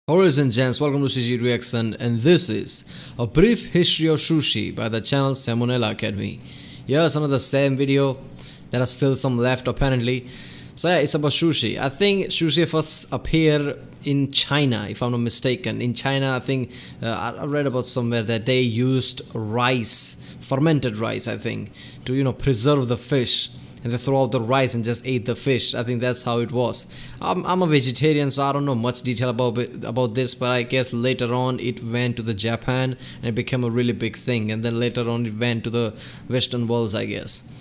Ladies and gents, welcome to Sushi Reaction, and this is a brief history of sushi by the channel SamONella Academy. Here's another Sam video. There are still some left apparently. So yeah, it's about sushi. I think sushi first appeared in China, if I'm not mistaken. In China, I think I read about somewhere that they used rice, fermented rice, I think, to preserve the fish. And they throw out the rice and just ate the fish. I think that's how it was. I'm a vegetarian, so I don't know much detail about this, but I guess later on it went to the Japan and it became a really big thing, and then later on it went to the Western worlds, I guess.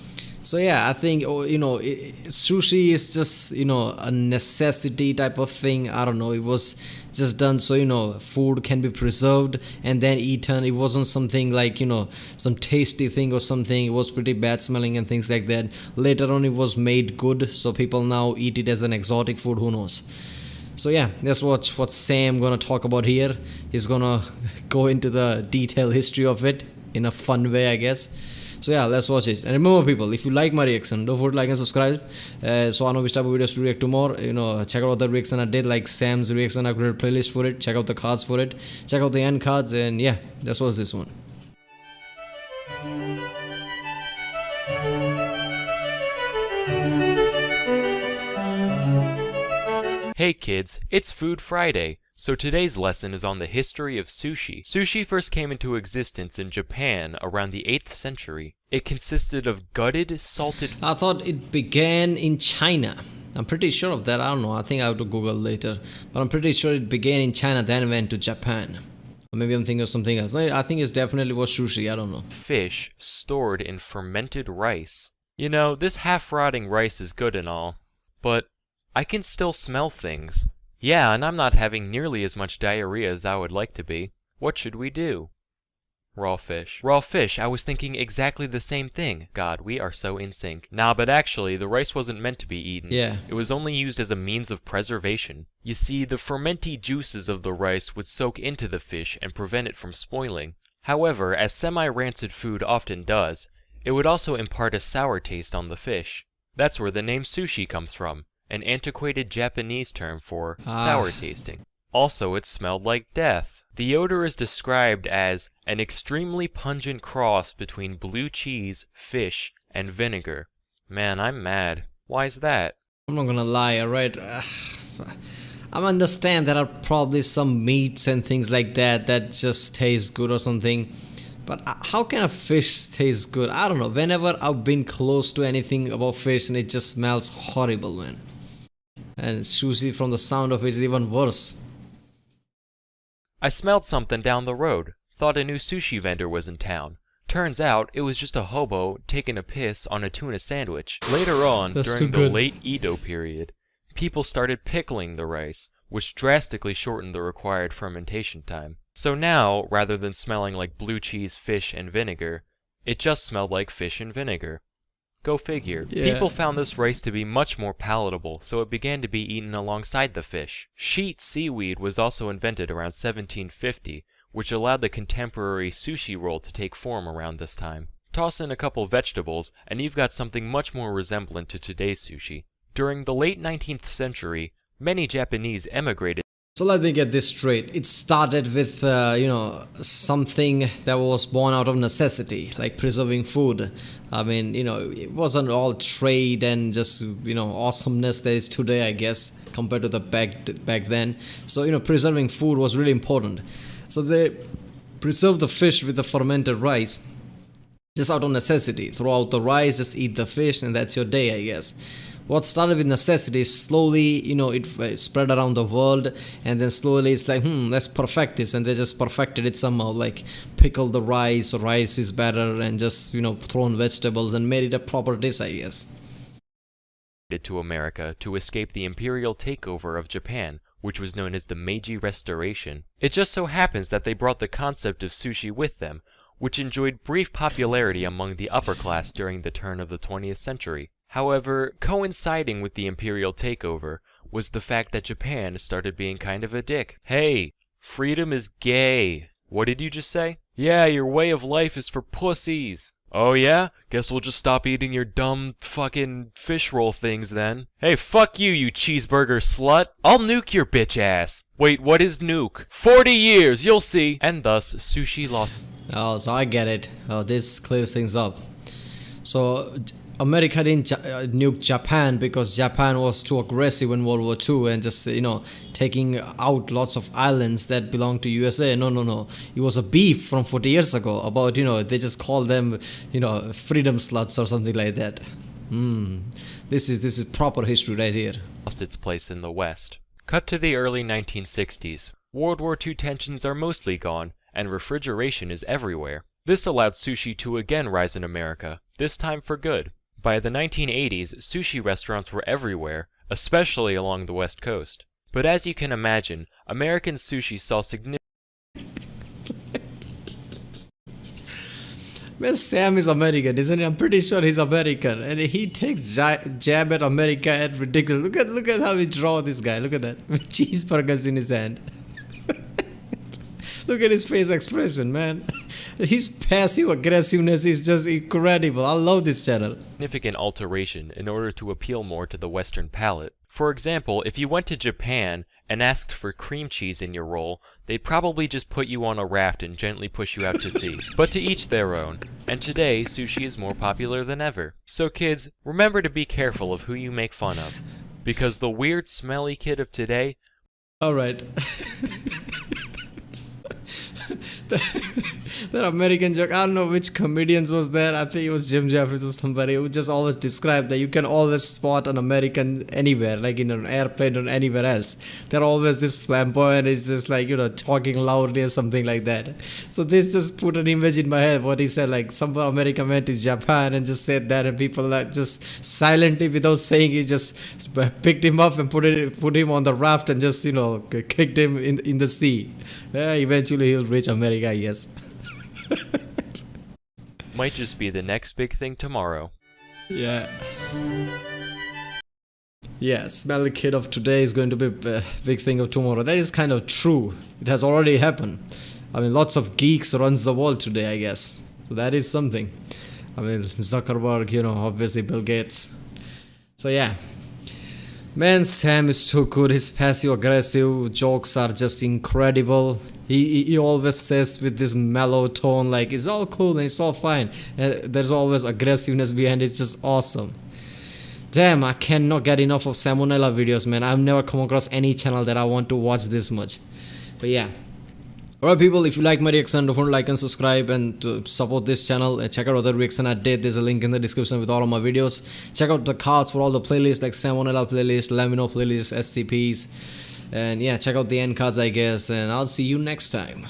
So yeah, I think sushi is just a necessity type of thing. I don't know. It was just done so food can be preserved and then eaten. It wasn't something like some tasty thing or something. It was pretty bad smelling and things like that. Later on, it was made good, so people now eat it as an exotic food. Who knows? So yeah, that's what Sam gonna talk about here. He's gonna go into the detailed history of it in a fun way, I guess. So yeah, let's watch it. And remember, people, if you like my reaction, don't forget to like and subscribe. So I know which type of videos to react to more. Check out the reaction I did, like Sam's reaction. I created a playlist for it. Check out the cards for it. Check out the end cards, and yeah, that's what's this one. Hey kids, it's Food Friday, so today's lesson is on the history of sushi. Sushi first came into existence in Japan around the 8th century. It consisted of gutted, salted... I thought it began in China. I'm pretty sure of that. I don't know. I think I have to Google later. But I'm pretty sure it began in China, then went to Japan. Or maybe I'm thinking of something else. No, I think it definitely was sushi. I don't know. Fish stored in fermented rice. You know, this half-rotting rice is good and all, but I can still smell things. Yeah, and I'm not having nearly as much diarrhea as I would like to be. What should we do? Raw fish. Raw fish, I was thinking exactly the same thing. God, we are so in sync. Nah, but actually, the rice wasn't meant to be eaten. Yeah. It was only used as a means of preservation. You see, the fermenty juices of the rice would soak into the fish and prevent it from spoiling. However, as semi-rancid food often does, it would also impart a sour taste on the fish. That's where the name sushi comes from. An antiquated Japanese term for sour tasting. Also, it smelled like death. The odor is described as an extremely pungent cross between blue cheese, fish, and vinegar. Man, I'm mad. Why's that? I'm not gonna lie, alright? I understand there are probably some meats and things like that that just taste good or something. But how can a fish taste good? I don't know. Whenever I've been close to anything about fish and it just smells horrible, man. And sushi, from the sound of it, is even worse. I smelled something down the road. Thought a new sushi vendor was in town. Turns out it was just a hobo taking a piss on a tuna sandwich. Later on, during the late Edo period, people started pickling the rice, which drastically shortened the required fermentation time. So now, rather than smelling like blue cheese, fish, and vinegar, it just smelled like fish and vinegar. Go figure. Yeah. People found this rice to be much more palatable, so it began to be eaten alongside the fish. Sheet seaweed was also invented around 1750, which allowed the contemporary sushi roll to take form around this time. Toss in a couple vegetables, and you've got something much more resemblant to today's sushi. During the late 19th century, many Japanese emigrated. So let me get this straight. It started with, something that was born out of necessity, like preserving food. I mean, it wasn't all trade and just, awesomeness there is today, I guess, compared to the back then. So, preserving food was really important. So they preserved the fish with the fermented rice, just out of necessity. Throw out the rice, just eat the fish, and that's your day, I guess. What started with necessity, slowly, it spread around the world, and then slowly it's like, let's perfect this, and they just perfected it somehow, like pickle the rice is better, and just, throw in vegetables and made it a proper dish, I guess. To America to escape the imperial takeover of Japan, which was known as the Meiji Restoration. It just so happens that they brought the concept of sushi with them, which enjoyed brief popularity among the upper class during the turn of the 20th century. However, coinciding with the imperial takeover was the fact that Japan started being kind of a dick. Hey, freedom is gay. What did you just say? Yeah, your way of life is for pussies. Oh yeah? Guess we'll just stop eating your dumb fucking fish roll things then. Hey, fuck you, you cheeseburger slut. I'll nuke your bitch ass. Wait, what is nuke? 40 years, you'll see. And thus, Sushi lost. Oh, so I get it. Oh, this clears things up. So America didn't nuke Japan because Japan was too aggressive in World War II and just, taking out lots of islands that belonged to USA. No. It was a beef from 40 years ago about, they just call them, freedom sluts or something like that. This is proper history right here. Lost its place in the West. Cut to the early 1960s. World War II tensions are mostly gone, and refrigeration is everywhere. This allowed sushi to again rise in America, this time for good. By the 1980s, sushi restaurants were everywhere, especially along the West Coast. But as you can imagine, American sushi saw significant... Man, Sam is American, isn't he? I'm pretty sure he's American, and he takes jab at America at ridiculous. Look at how he draw this guy. Look at that, with cheeseburgers in his hand. Look at his face expression, man. His passive aggressiveness is just incredible. I love this channel. Significant alteration in order to appeal more to the Western palate. For example, if you went to Japan and asked for cream cheese in your roll, they'd probably just put you on a raft and gently push you out to sea. But to each their own. And today, sushi is more popular than ever. So kids, remember to be careful of who you make fun of. Because the weird, smelly kid of today... Alright. That American joke, I don't know which comedians was there. I think it was Jim Jeffries or somebody who just always described that you can always spot an American anywhere, like in an airplane or anywhere else. They're always this flamboyant, it's just like, talking loudly or something like that. So this just put an image in my head, what he said, like some American went to Japan and just said that, and people like just silently without saying it just picked him up and put him on the raft and just, kicked him in the sea. Eventually he'll reach America, yes. Might just be the next big thing tomorrow. Yeah. Yeah, smelly kid of today is going to be a big thing of tomorrow. That is kind of true. It has already happened. I mean, lots of geeks runs the world today, I guess. So that is something. I mean, Zuckerberg, obviously Bill Gates. So yeah. Man, Sam is too good. His passive-aggressive jokes are just incredible. He always says with this mellow tone, like, it's all cool and it's all fine. And there's always aggressiveness behind it. It's just awesome. Damn, I cannot get enough of SamONella videos, man. I've never come across any channel that I want to watch this much. But yeah. Alright people, if you like my reaction, don't forget to like and subscribe and to support this channel and check out other reaction I did. There's a link in the description with all of my videos. Check out the cards for all the playlists like SamONella playlist, Lamino playlist, SCPs, and yeah, check out the end cards I guess, and I'll see you next time.